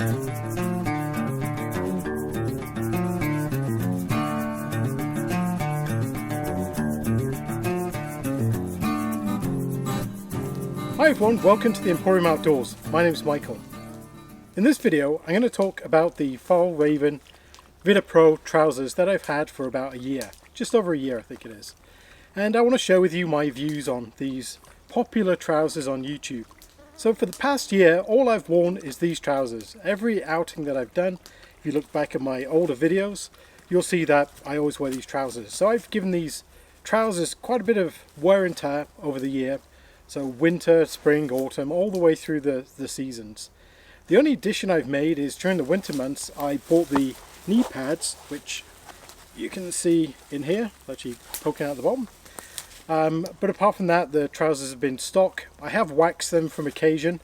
Hi everyone, welcome to the Emporium Outdoors. My name is Michael. In this video I'm going to talk about the Fjallraven Vidda Pro trousers that I've had for about a year, just over a year I think it is. And I want to share with you my views on these popular trousers on YouTube. So for the past year all I've worn is these trousers. Every outing that I've done, if you look back at my older videos, you'll see that I always wear these trousers. So I've given these trousers quite a bit of wear and tear over the year. So winter, spring, autumn, all the way through the seasons. The only addition I've made is during the winter months I bought the knee pads, which you can see in here, actually poking out the bottom. But apart from that, the trousers have been stock. I have waxed them from occasion,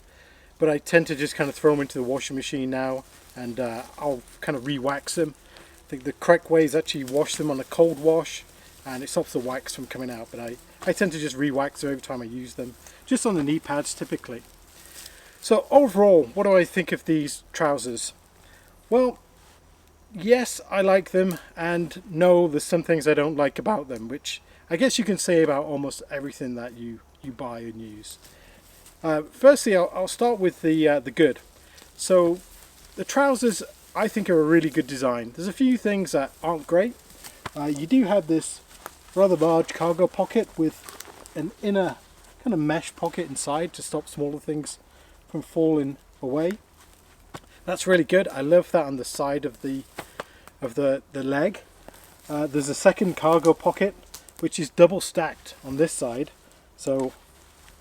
but I tend to just kind of throw them into the washing machine now, and I'll kind of re-wax them. I think the correct way is actually wash them on a cold wash, and it stops the wax from coming out, but I tend to just re-wax them every time I use them, just on the knee pads typically. So overall, what do I think of these trousers? Well, yes, I like them, and no, there's some things I don't like about them, which I guess you can say about almost everything that you buy and use. Firstly, I'll start with the good. So the trousers I think are a really good design. There's a few things that aren't great. You do have this rather large cargo pocket with an inner kind of mesh pocket inside to stop smaller things from falling away. That's really good. I love that on the side of the leg. There's a second cargo pocket which is double stacked on this side. So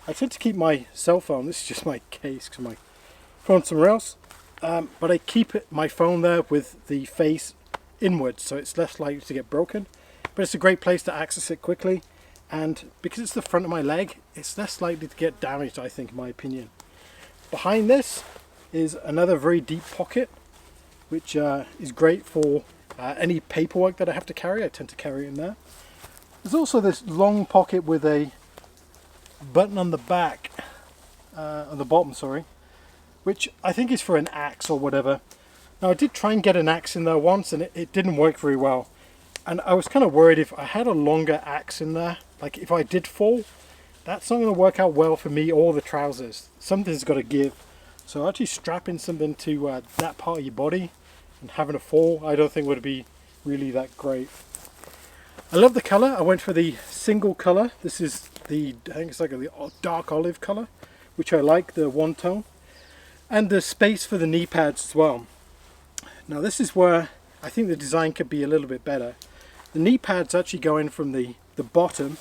I tend to keep my cell phone, this is just my case because my phone's somewhere else, but I keep my phone there with the face inwards so it's less likely to get broken. But it's a great place to access it quickly, and because it's the front of my leg, it's less likely to get damaged, I think, in my opinion. Behind this is another very deep pocket, which is great for any paperwork that I have to carry. I tend to carry it in there. There's also this long pocket with a button on the back, on the bottom, sorry, which I think is for an axe or whatever. Now I did try and get an axe in there once, and it didn't work very well. And I was kind of worried if I had a longer axe in there, like if I did fall, that's not going to work out well for me or the trousers. Something's got to give. So actually strapping something to that part of your body and having a fall, I don't think would be really that great. I love the colour. I went for the single colour. This is I think it's like a dark olive colour, which I like, the one tone. And the space for the knee pads as well. Now this is where I think the design could be a little bit better. The knee pads actually go in from the bottom,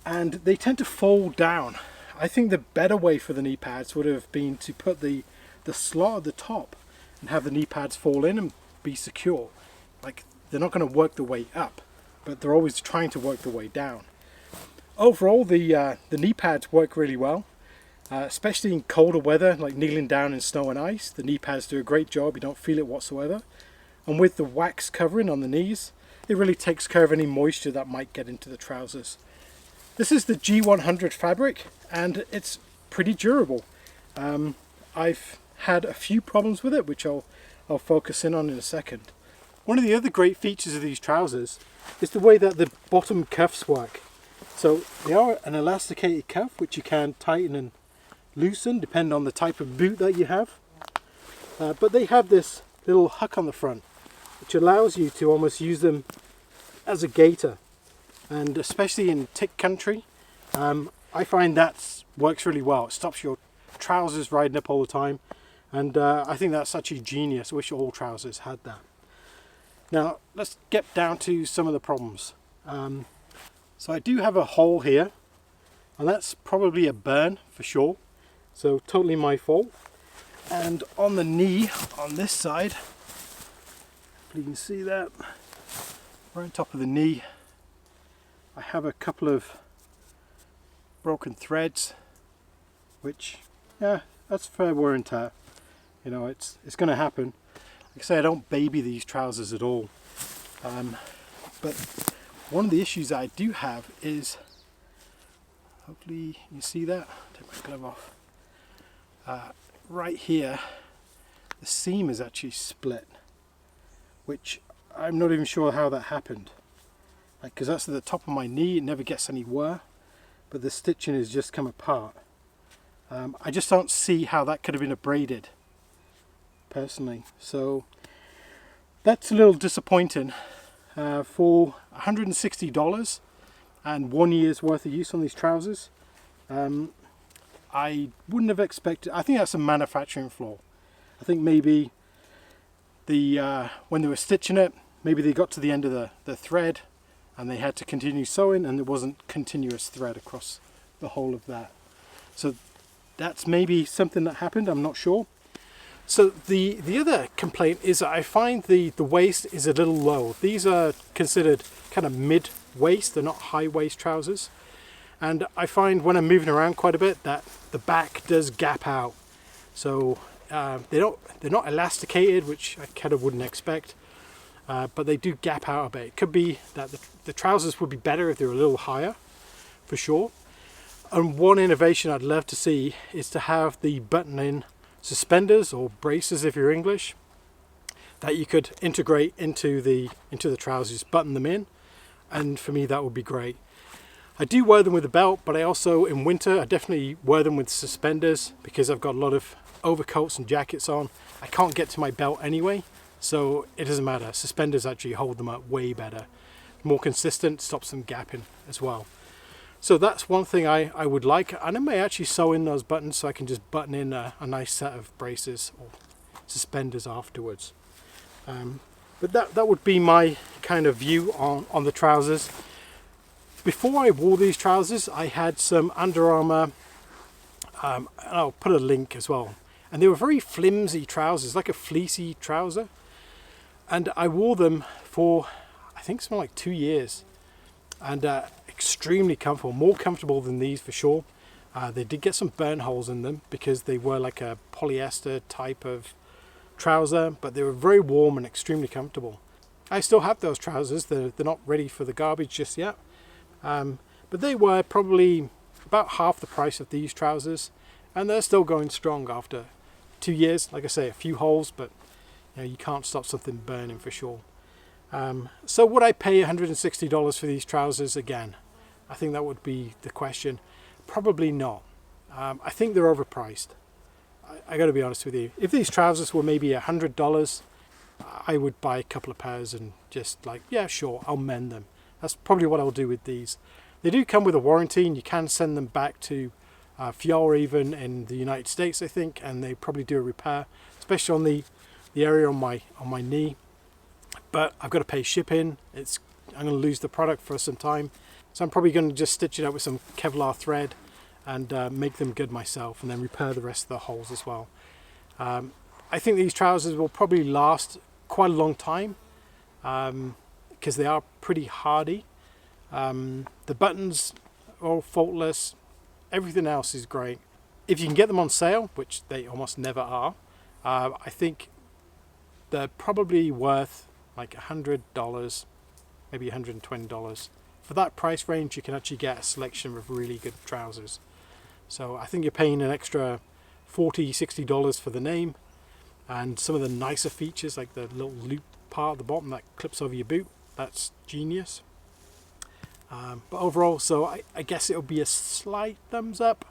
and they tend to fold down. I think the better way for the knee pads would have been to put the slot at the top and have the knee pads fall in and be secure. Like, they're not going to work the way up, but they're always trying to work the way down. Overall, the knee pads work really well, especially in colder weather, like kneeling down in snow and ice. The knee pads do a great job. You don't feel it whatsoever. And with the wax covering on the knees, it really takes care of any moisture that might get into the trousers. This is the G100 fabric, and it's pretty durable. I've had a few problems with it, which I'll focus in on in a second. One of the other great features of these trousers is the way that the bottom cuffs work. So they are an elasticated cuff, which you can tighten and loosen depending on the type of boot that you have. But they have this little hook on the front, which allows you to almost use them as a gaiter, and especially in tick country, I find that works really well. It stops your trousers riding up all the time, and I think that's actually genius. I wish all trousers had that. Now let's get down to some of the problems. So I do have a hole here, and that's probably a burn for sure, so totally my fault. And on the knee on this side, you can see that right on top of the knee, I have a couple of broken threads, which, yeah, that's fair wear and tear. You know, it's going to happen. Like I say, I don't baby these trousers at all. But one of the issues that I do have is, hopefully you see that, take my glove off, right here the seam is actually split, which I'm not even sure how that happened. Because that's at the top of my knee, it never gets anywhere, but the stitching has just come apart. I just don't see how that could have been abraded, personally. So that's a little disappointing. For $160 and 1 year's worth of use on these trousers, I wouldn't have expected. I think that's a manufacturing flaw. I think maybe when they were stitching it, maybe they got to the end of the thread and they had to continue sewing, and there wasn't continuous thread across the whole of that. So that's maybe something that happened, I'm not sure. So the other complaint is that I find the waist is a little low. These are considered kind of mid-waist, they're not high-waist trousers. And I find when I'm moving around quite a bit that the back does gap out. So they're not elasticated, which I kind of wouldn't expect. But they do gap out a bit. It could be that the trousers would be better if they were a little higher, for sure. And one innovation I'd love to see is to have the button-in suspenders or braces, if you're English, that you could integrate into the trousers, button them in, and for me that would be great. I do wear them with a belt, but I also, in winter, I definitely wear them with suspenders because I've got a lot of overcoats and jackets on. I can't get to my belt anyway, so it doesn't matter. Suspenders actually hold them up way better. More consistent, stops them gapping as well. So that's one thing I would like, and I may actually sew in those buttons so I can just button in a nice set of braces or suspenders afterwards. But that would be my kind of view on the trousers. Before I wore these trousers, I had some Under Armour, and I'll put a link as well. And they were very flimsy trousers, like a fleecy trouser. And I wore them for, I think, something like 2 years. And extremely comfortable, more comfortable than these for sure. They did get some burn holes in them because they were like a polyester type of trouser, but they were very warm and extremely comfortable. I still have those trousers. They're not ready for the garbage just yet. But they were probably about half the price of these trousers, and they're still going strong after 2 years. Like I say, a few holes, but you can't stop something burning for sure. So would I pay $160 for these trousers again? I think that would be the question. Probably not. I think they're overpriced. I got to be honest with you. If these trousers were maybe $100, I would buy a couple of pairs and just like, yeah, sure, I'll mend them. That's probably what I'll do with these. They do come with a warranty, and you can send them back to Fjallraven in the United States, I think, and they probably do a repair, especially on the area on my knee. But I've got to pay shipping. I'm going to lose the product for some time, so I'm probably going to just stitch it up with some Kevlar thread and make them good myself, and then repair the rest of the holes as well. I think these trousers will probably last quite a long time because they are pretty hardy. The buttons are all faultless. Everything else is great. If you can get them on sale, which they almost never are, I think they're probably worth like $100, maybe $120. For that price range, you can actually get a selection of really good trousers. So I think you're paying an extra $40, $60 for the name, and some of the nicer features like the little loop part at the bottom that clips over your boot. That's genius. But overall, so I guess it'll be a slight thumbs up,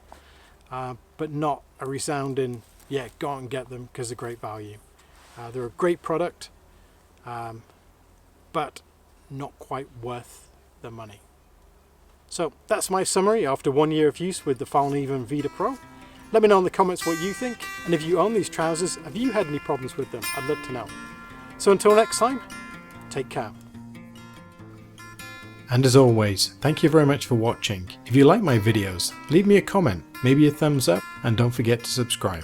but not a resounding, yeah, go out and get them because they're great value. They're a great product, but not quite worth the money. So that's my summary after 1 year of use with the Fjallraven Vidda Pro. Let me know in the comments what you think, and if you own these trousers, have you had any problems with them? I'd love to know. So until next time, take care. And as always, thank you very much for watching. If you like my videos, leave me a comment, maybe a thumbs up, and don't forget to subscribe.